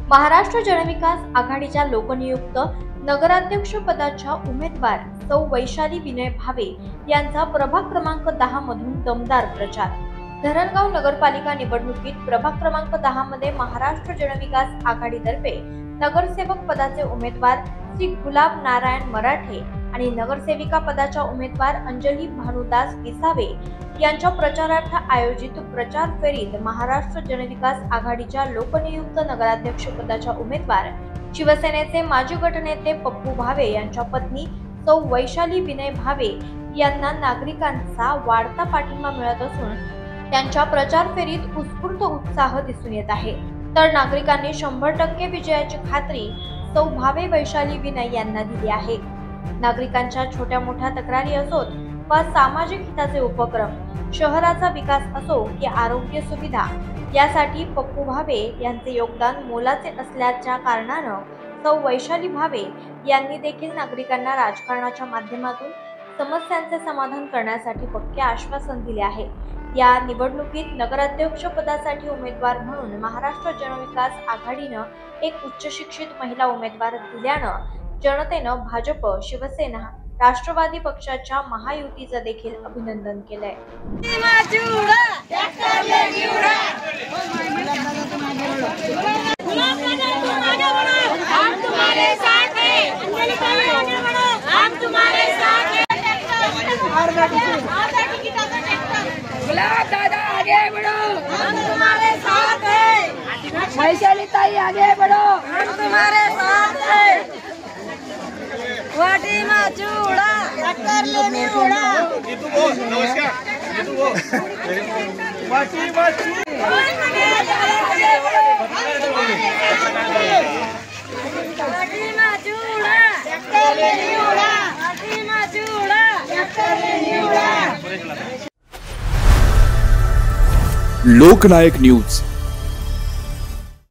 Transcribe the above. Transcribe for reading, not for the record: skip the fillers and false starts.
महाराष्ट्र जनविकास आघाडीच्या लोकनियुक्त नगराध्यक्ष पदाच्या उमेदवार सौ वैशाली विनय भावे यांचा प्रभाग क्रमांक 10 मधून दमदार प्रचार। धरणगाव नगरपालिका निवडणुकीत प्रभाग क्रमांक 10 मध्ये महाराष्ट्र जनविकास आघाडीतर्फे नगरसेवक पदाचे उमेदवार श्री गुलाब नारायण मराठे आणि नगरसेविका पदाच्या उमेदवार अंजली भानुदास विसावे यांच्या प्रचारार्थ आयोजित प्रचार फेरीत महाराष्ट्र जनविकास आघाडीच्या लोकनियुक्त नगराध्यक्ष पदाच्या उमेदवार शिवसेनेचे माजी गटनेते पप्पू भावे यांच्या पत्नी सौ वैशाली विनय भावे यांना नागरिकांचा वाढता पाठिंबा मिळत असून त्यांच्या प्रचार फेरीत उत्स्फूर्त उत्साह दिसून येत आहे। तर नागरिकांनी 100% विजयाची खात्री सौ भावे वैशाली विनय यांना दिली आहे। नागरिकांच्या छोट्या मोठ्या तक्रारी असोत वा सामाजिक हिताचे उपक्रम, शहराचा विकास असो की आरोग्य सुविधा, यासाठी पप्पू भावे यांचे योगदान मोलाचे असल्याच्या कारणानं सौ वैशाली भावे यांनी देखील नागरिकांना राजकारणाच्या माध्यमातून समस्यांचे समाधान करण्यासाठी पक्के आश्वासन दिले आहे। या निवडणुकीत नगराध्यक्ष पदासाठी उमेदवार म्हणून महाराष्ट्र जनविकास आघाडीनं एक उच्च शिक्षित महिला उमेदवार दिल्यानं जनतेनं भाजप, शिवसेना, राष्ट्रवादी पक्षाच्या महायुतीचं देखील अभिनंदन केलंय। गुलाब दादा आगे बढ़ो, हम तुम्हारे साथ हैं। वैशाली ताई आगे बढ़ो, हम तुम्हारे साथ हैं। वाटी में चूड़ा टक्कर लेने उड़ा, नमस्कार वाटी वाटी लोकनायक न्यूज।